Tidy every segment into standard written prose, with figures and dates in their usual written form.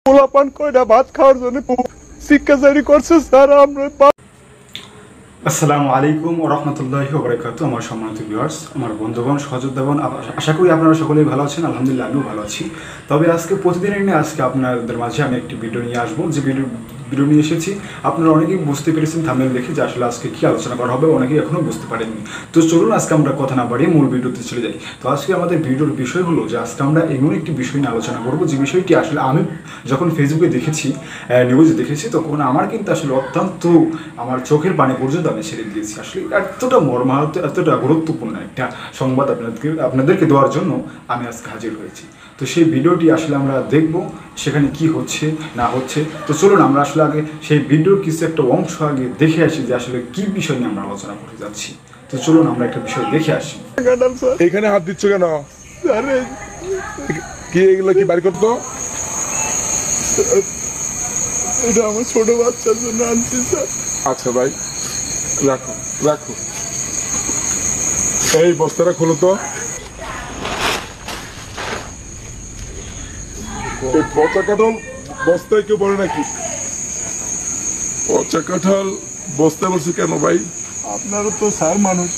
পোলাপান কয়টা ভাত খাওয়ার জন্য শিক্ষাচারী করছে স্যার আমরা। আসসালামু আলাইকুম ওয়া রাহমাতুল্লাহি ওয়া বারাকাতুহু। আমার সম্মানিত ভিউয়ার্স, আমার বন্ধুগণ, সহযোদ্ধাগণ, আশা করি আপনারা সকলেই ভালো আছেন। আলহামদুলিল্লাহ আমিও ভালো আছি। তবে আজকে প্রতিদিনের নিয়ে আজকে আপনাদের মাঝে আমি একটি ভিডিও নিয়ে আসবো। যে ভিডিও নিয়ে এসেছি আপনারা অনেকেই বুঝতে পেরেছেন থাম্বনেল দেখে যে আসলে আজকে কী আলোচনা করা হবে, অনেকেই এখনও বুঝতে পারেননি। তো চলুন আজকে আমরা কথা না বাড়িয়ে মূল ভিডিওতে চলে যাই। তো আজকে আমাদের ভিডিওর বিষয় হলো যে আজকে আমরা এমন একটি বিষয় নিয়ে আলোচনা করবো যে বিষয়টি আসলে আমি যখন ফেসবুকে দেখেছি, নিউজে দেখেছি, তখন আমার কিন্তু আসলে অত্যন্ত আমার চোখের পানি পর্যন্ত আমি ছেড়ে দিয়েছি। আসলে এতটা মর্মাহত, এতটা গুরুত্বপূর্ণ একটা সংবাদ আপনাদেরকে দেওয়ার জন্য আমি আজকে হাজির হয়েছি। তো সেই ভিডিওটি আসলে আমরা দেখব সেখানে কি হচ্ছে না হচ্ছে। তো চলুন আমরা আসলে আগে সেই ভিডিওর কিছু একটা অংশ আগে দেখে আসি যে আসলে কি বিষয় নিয়ে আমরা আলোচনা করতে যাচ্ছি। তো চলুন আমরা একটা বিষয় দেখে আসি। এখানে হাত দিচ্ছ কেন? কি এগুলো কি বাড়ি করতো? এটা আমার ছোট বাচ্চার জন্য আনছি স্যার। আচ্ছা ভাই, রাখো রাখো। এই বস্তাটা খোলো তো। পচা কাঁঠাল বস্তায় কেউ বলে নাকি? পচা কাঁঠাল বস্তায় বলছে কেন ভাই? আপনারও তো স্যার মানুষ,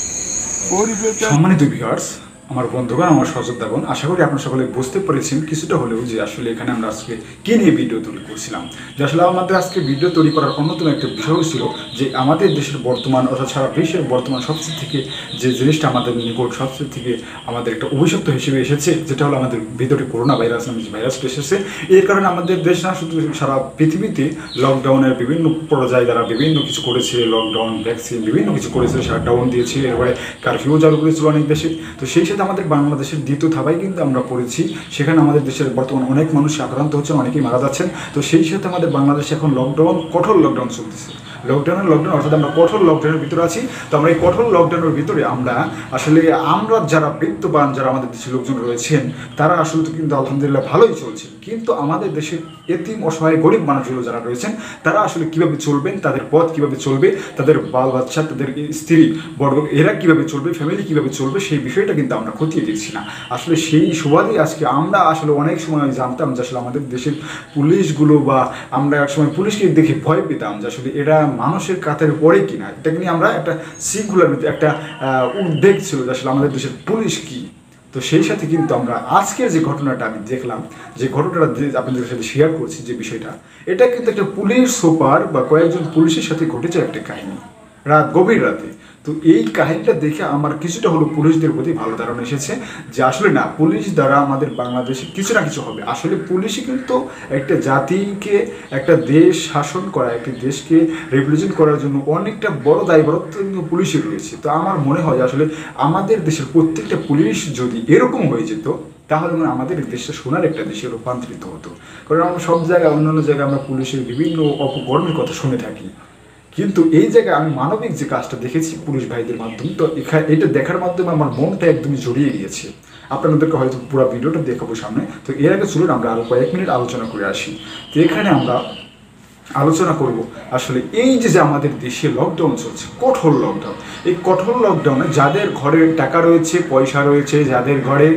গরিবের। সম্মানিত ভিউয়ার্স, আমার বন্ধুগণ, আমার সহযোদ্ধাগণ, আশা করি আপনারা সকলে বুঝতে পেরেছেন কিছুটা হলেও যে আসলে এখানে আমরা আজকে কী নিয়ে ভিডিও তৈরি করছিলাম। যে আসলে আমাদের আজকে ভিডিও তৈরি করার অন্যতম একটা বিষয় ছিল যে আমাদের দেশের বর্তমান অর্থাৎ সারা বিশ্বের বর্তমান সবচেয়ে থেকে যে জিনিসটা আমাদের নিকট সবচেয়ে থেকে আমাদের একটা অভিশপ্ত হিসেবে এসেছে, যেটা হলো আমাদের ভিতরে করোনা ভাইরাস নামে যে ভাইরাসটা এসেছে। এর কারণে আমাদের দেশ না শুধু সারা পৃথিবীতে লকডাউনের বিভিন্ন পর্যায়ে যারা বিভিন্ন কিছু করেছে, লকডাউন, ভ্যাকসিন, বিভিন্ন কিছু করেছে, শাটডাউন দিয়েছে, এরপরে কারফিউ চালু করেছিল অনেক দেশে। তো সেই সাথে আমাদের বাংলাদেশের দ্বিতীয় ধাবায় কিন্তু আমরা পড়েছি। সেখানে আমাদের দেশের বর্তমান অনেক মানুষ আক্রান্ত হচ্ছেন, অনেকেই মারা যাচ্ছেন। তো সেই সাথে আমাদের বাংলাদেশে এখন লকডাউন, কঠোর লকডাউন চলতেছে। লকডাউন অর্থাৎ আমরা কঠোর লকডাউনের ভিতরে আছি। তো আমরা এই কঠোর লকডাউনের ভিতরে আমরা যারা বিত্তবান, যারা আমাদের দেশের লোকজন রয়েছেন, তারা আসলে তো কিন্তু আলহামদুলিল্লাহ ভালোই চলছে। কিন্তু আমাদের দেশের এতিম, অসহায়, গরিব মানুষগুলো যারা রয়েছেন, তারা আসলে কীভাবে চলবেন, তাদের পথ কীভাবে চলবে, তাদের বাল বাচ্চা, তাদের স্ত্রী বড় এরা কীভাবে চলবে, ফ্যামিলি কীভাবে চলবে, সেই বিষয়টা কিন্তু আমরা খতিয়ে দেখছি না। আসলে সেই সুবাদেই আজকে আমরা আসলে অনেক সময় জানতাম যে আসলে আমাদের দেশের পুলিশগুলো, বা আমরা একসময় পুলিশকে দেখে ভয় পেতাম যে আসলে এরা মানুষের কাতারে পড়ে কিনা। এটাকে নিয়ে আমরা একটা শৃঙ্খলার ভিতরে একটা উদ্বেগ ছিল যে আসলে আমাদের দেশের পুলিশ কী। তো সেই সাথে কিন্তু আমরা আজকের যে ঘটনাটা আমি দেখলাম, যে ঘটনাটা আপনাদের সাথে শেয়ার করছি, যে বিষয়টা, এটা কিন্তু একটা পুলিশ সুপার বা কয়েকজন পুলিশের সাথে ঘটেছে একটা কাহিনী, গভীর রাতে। তো এই কাহিনীটা দেখে আমার কিছুটা হলো পুলিশদের প্রতি ভালো ধারণা এসেছে যে আসলে না, পুলিশ দ্বারা আমাদের বাংলাদেশে কিছু না কিছু হবে। আসলে পুলিশই কিন্তু একটা জাতিকে, একটা দেশ শাসন করা, একটি দেশকে রিপ্রেজেন্ট করার জন্য অনেকটা বড় দায়বদ্ধতা কিন্তু পুলিশের রয়েছে। তো আমার মনে হয় আসলে আমাদের দেশের প্রত্যেকটা পুলিশ যদি এরকম হয়ে যেত, তাহলে আমাদের দেশটা সোনার একটা দেশে রূপান্তরিত হতো। কারণ আমরা সব জায়গায়, অন্যান্য জায়গায় আমরা পুলিশের বিভিন্ন অপকর্মের কথা শুনে থাকি, কিন্তু এই জায়গায় আমি মানবিক যে কাজটা দেখেছি পুলিশ ভাইদের মাধ্যমে, তো এটা দেখার মাধ্যমে আমার মনটা একদমই জড়িয়ে গিয়েছে। আপনাদেরকে হয়তো পুরো ভিডিওটা দেখাবো সামনে। তো এর আগে চলুন আমরা আরও কয়েক মিনিট আলোচনা করে আসি। তো এখানে আমরা আলোচনা করব আসলে এই যে আমাদের দেশে লকডাউন চলছে, কঠোর লকডাউন। এই কঠোর লকডাউনে যাদের ঘরে টাকা রয়েছে, পয়সা রয়েছে, যাদের ঘরে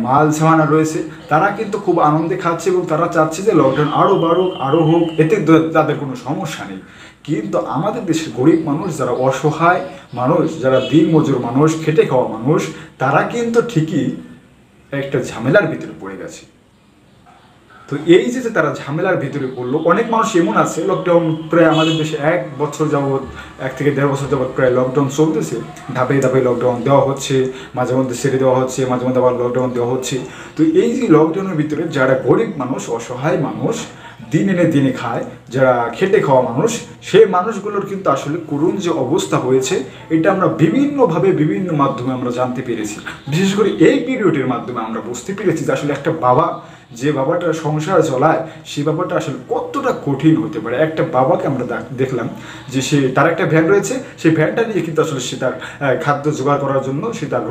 মাল সামানা রয়েছে, তারা কিন্তু খুব আনন্দে খাচ্ছে এবং তারা চাচ্ছে যে লকডাউন আরও বাড়ুক, আরও হোক, এতে তাদের কোনো সমস্যা নেই। কিন্তু আমাদের দেশের গরিব মানুষ, যারা অসহায় মানুষ, যারা দিনমজুর মানুষ, খেটে খাওয়া মানুষ, তারা কিন্তু ঠিকই একটা ঝামেলার ভিতরে পড়ে গেছে। তো এই যে তারা ঝামেলার ভিতরে পড়লো, অনেক মানুষ এমন আছে, লকডাউন প্রায় আমাদের দেশে 1 বছর যাবৎ, 1 থেকে 1.5 বছর যাবৎ প্রায় লকডাউন চলতেছে। ধাপে ধাপে লকডাউন দেওয়া হচ্ছে, মাঝে মধ্যে ছেড়ে দেওয়া হচ্ছে, মাঝে মধ্যে আবার লকডাউন দেওয়া হচ্ছে। তো এই যে লকডাউনের ভিতরে যারা গরিব মানুষ, অসহায় মানুষ, দিন এনে দিনে খায়, যারা খেটে খাওয়া মানুষ, সেই মানুষগুলোর কিন্তু আসলে করুণ যে অবস্থা হয়েছে, এটা আমরা বিভিন্নভাবে বিভিন্ন মাধ্যমে আমরা জানতে পেরেছি। বিশেষ করে এই পিরিয়ডের মাধ্যমে আমরা বুঝতে পেরেছি যে আসলে একটা বাবা, যে বাবাটা সংসার চলায়, সেই বাবাটা আসলে কতটা কঠিন হতে পারে। একটা বাবাকে আমরা দেখলাম যে তার একটা ভ্যান রয়েছে, সেই ভ্যানটা নিয়ে কিন্তু আসলে সে তার খাদ্য জোগাড় করার জন্য, সে তার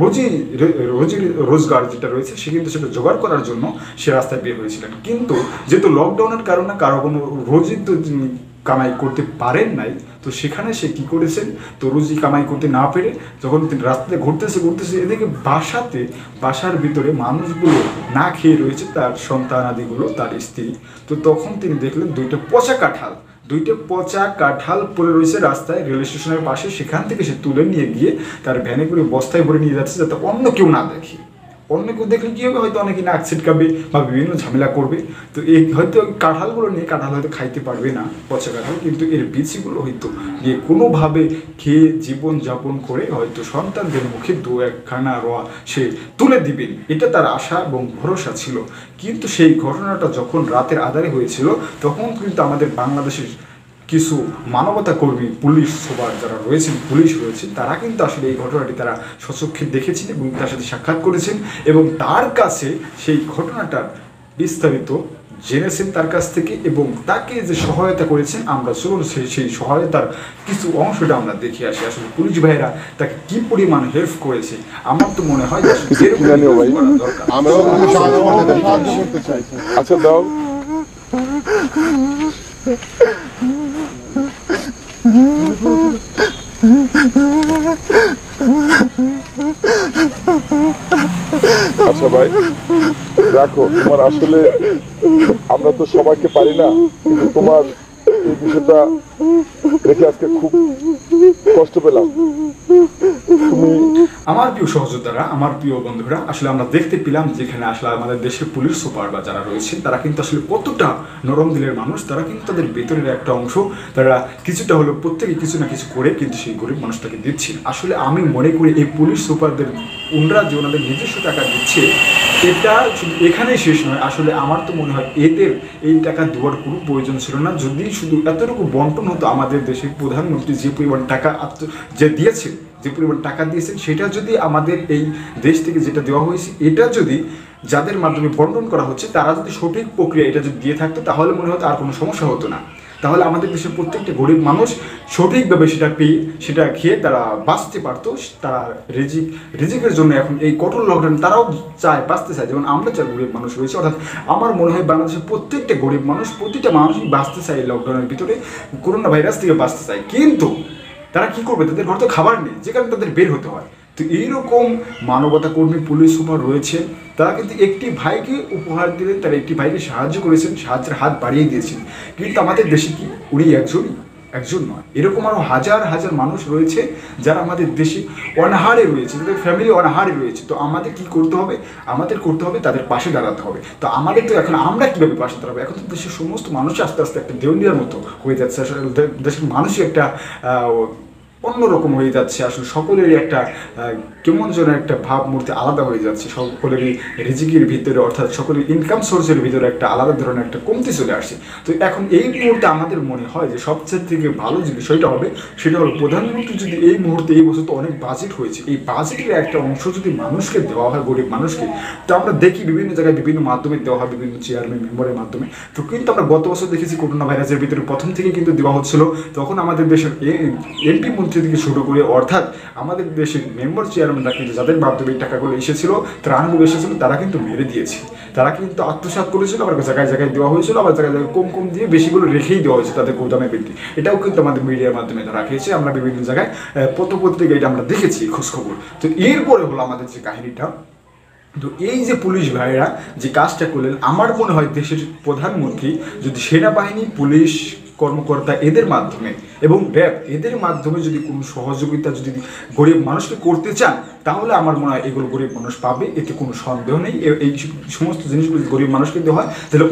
রোজগার যেটা রয়েছে, সে কিন্তু সেটা জোগাড় করার জন্য সে রাস্তায় বের হয়েছিলেন। কিন্তু যেহেতু লকডাউনের কারণে কারো কোনো রোজই তো কামাই করতে পারেন নাই, তো সেখানে সে কি করেছেন, তো রুজি কামাই করতে না পেরে যখন তিনি রাস্তাতে ঘুরতেছে এদিকে বাসার ভিতরে মানুষগুলো না খেয়ে রয়েছে, তার সন্তানাদিগুলো, তার স্ত্রী। তো তখন তিনি দেখলেন দুইটা পচা কাঁঠাল পড়ে রয়েছে রাস্তায়, রেল স্টেশনের পাশে। সেখান থেকে সে তুলে নিয়ে গিয়ে তার ভ্যানে করে বস্তায় ভরে নিয়ে যাচ্ছে, যাতে অন্য কেউ না দেখে। অন্য কেউ দেখলে কী হবে, হয়তো অনেকে নাক ছিটকাবে বা বিভিন্ন ঝামেলা করবে। তো এই হয়তো কাঁঠালগুলো নিয়ে কাঁঠাল হয়তো খাইতে পারবে না, পচা কাঁঠাল, কিন্তু এর বীজগুলো হয়তো গিয়ে কোনোভাবে খেয়ে জীবনযাপন করে হয়তো সন্তানদের মুখে দু একখানা রোয়া সে তুলে দিবেন, এটা তার আশা এবং ভরসা ছিল। কিন্তু সেই ঘটনাটা যখন রাতের আধারে হয়েছিল, তখন কিন্তু আমাদের বাংলাদেশের কিছু মানবতা কর্মী, পুলিশ সুপার যারা রয়েছেন, পুলিশ রয়েছে, তারা কিন্তু আসলে এই ঘটনাটি তারা স্বচক্ষে দেখেছেন এবং তার সাথে সাক্ষাৎ করেছেন এবং তার কাছে সেই ঘটনাটার বিস্তারিত জেনেছেন তার কাছ থেকে, এবং তাকে যে সহায়তা করেছেন, আমরা চলুন সেই সহায়তার কিছু অংশটা আমরা দেখে আসি। আসলে পুলিশ ভাইয়েরা তাকে কি পরিমাণ হেল্প করেছে। আমার তো মনে হয় যে আচ্ছা দাও। আচ্ছা ভাই রাখো, তোমার আসলে আমরা তো সবাইকে পারি না, কিন্তু তোমার এই বিষয়টা দেখে আজকে খুব কষ্ট পেলাম। আমার প্রিয় সহযোদ্ধারা, আমার প্রিয় বন্ধুরা, আসলে আমরা দেখতে পেলাম যেখানে আসলে আমাদের দেশের পুলিশ সুপার বা যারা রয়েছে, তারা কিন্তু আসলে কতটা নরম দিলের মানুষ। তারা কিন্তু তাদের ভেতরের একটা অংশ তারা কিছুটা হলো প্রত্যেকে কিছু না কিছু করে কিন্তু সেই গরিব মানুষটাকে দিচ্ছেন। আসলে আমি মনে করি এই পুলিশ সুপারদের ওনারা যে ওনাদের নিজস্ব টাকা দিচ্ছে, এটা শুধু এখানেই শেষ নয়। আসলে আমার তো মনে হয় এদের এই টাকা দেওয়ার কোনো প্রয়োজন ছিল না। যদি শুধু এতটুকু বন্টন হতো, আমাদের দেশের প্রধানমন্ত্রী যে পরিমাণ টাকা যে দিয়েছেন, যে পরিমাণ টাকা দিয়েছেন, সেটা যদি আমাদের এই দেশ থেকে যেটা দেওয়া হয়েছে, এটা যদি যাদের মাধ্যমে বন্টন করা হচ্ছে তারা যদি সঠিক প্রক্রিয়া এটা যদি দিয়ে থাকতো, তাহলে মনে হতো আর কোনো সমস্যা হতো না। তাহলে আমাদের দেশের প্রত্যেকটা গরিব মানুষ সঠিকভাবে সেটা পেয়ে সেটা খেয়ে তারা বাঁচতে পারতো। তারা রিজিকের জন্য এখন এই কঠোর লকডাউন তারাও চায়, বাঁচতে চায়, যেমন আমরা চাই গরিব মানুষ রয়েছে। অর্থাৎ আমার মনে হয় বাংলাদেশের প্রত্যেকটা গরিব মানুষ, প্রতিটা মানুষই বাঁচতে চায় এই লকডাউনের ভিতরে, করোনা ভাইরাস থেকে বাঁচতে চায়। কিন্তু তারা কি করবে, তাদের ঘর তো খাবার নেই, যে কারণে তাদের বের হতে হয়। তো এইরকম মানবতা কর্মী পুলিশ সুপার রয়েছেন, তারা কিন্তু একটি ভাইকে উপহার দিলেন, তারা একটি ভাইকে সাহায্য করেছেন, সাহায্যের হাত বাড়িয়ে দিয়েছেন। কিন্তু আমাদের দেশে কি উনি একজন নয়, এরকম আরও হাজার হাজার মানুষ রয়েছে যারা আমাদের দেশে অনাহারে রয়েছে, তাদের ফ্যামিলি অনাহারে রয়েছে। তো আমাদের কি করতে হবে, আমাদের করতে হবে তাদের পাশে দাঁড়াতে হবে। তো আমাদের তো এখন আমরা কীভাবে পাশে দাঁড়াবো, এখন তো দেশের সমস্ত মানুষ আস্তে আস্তে একটা দেউলিয়ার মতো হয়ে যাচ্ছে। আসলে দেশের মানুষই একটা অন্যরকম হয়ে যাচ্ছে। আসলে সকলেরই একটা কেমন যেন একটা ভাবমূর্তি আলাদা হয়ে যাচ্ছে, সকলেরই রিজিকের ভিতরে, অর্থাৎ সকলের ইনকাম সোর্সের ভিতরে একটা আলাদা ধরনের একটা কমতি চলে আসছে। তো এখন এই মুহূর্তে আমাদের মনে হয় যে সবচেয়ে থেকে ভালো যে বিষয়টা হবে সেটা হলো প্রধানমন্ত্রী যদি এই মুহূর্তে, এই বছর তো অনেক বাজেট হয়েছে, এই বাজেটের একটা অংশ যদি মানুষকে দেওয়া হয়, গরিব মানুষকে। তো আমরা দেখি বিভিন্ন জায়গায় বিভিন্ন মাধ্যমে দেওয়া হয়, বিভিন্ন চেয়ারম্যান মেম্বারের মাধ্যমে। তো কিন্তু আমরা গত বছর দেখেছি করোনা ভাইরাসের ভিতরে প্রথম থেকে কিন্তু দেওয়া হচ্ছিল, তখন আমাদের দেশের এমপি মন্ত্রী থেকে শুরু করে, অর্থাৎ আমাদের দেশের মেম্বার চেয়ারম্যানরা কিন্তু যাদের মাধ্যমে টাকাগুলো এসেছিল, ত্রাণগুলো এসেছিল, তারা কিন্তু মেরে দিয়েছে, তারা কিন্তু আত্মসাৎ করেছিল। আবার জায়গায় জায়গায় দেওয়া হয়েছিল, আবার জায়গায় জায়গায় কম দিয়ে বেশিগুলো রেখেই দেওয়া হয়েছে তাদের গোদামে বৃদ্ধি। এটাও কিন্তু আমাদের মিডিয়ার মাধ্যমে তারা খেয়েছে, আমরা বিভিন্ন জায়গায় পত্রপত্রিকা এটা আমরা দেখেছি খোঁজখবর। তো এরপরে হলো আমাদের যে কাহিনীটা, তো এই যে পুলিশ ভাইরা যে কাজটা করলেন, আমার মনে হয় দেশের প্রধানমন্ত্রী যদি সেনাবাহিনী, পুলিশ কর্মকর্তা এদের মাধ্যমে এবং র্যাব এদের মাধ্যমে যদি কোনো সহযোগিতা যদি গরিব মানুষকে করতে চান, তাহলে আমার মনে হয় এগুলো গরিব মানুষ পাবে, এতে কোনো সন্দেহ নেই। এই সমস্ত জিনিসগুলো গরিব মানুষকে দেওয়া হয় তাহলে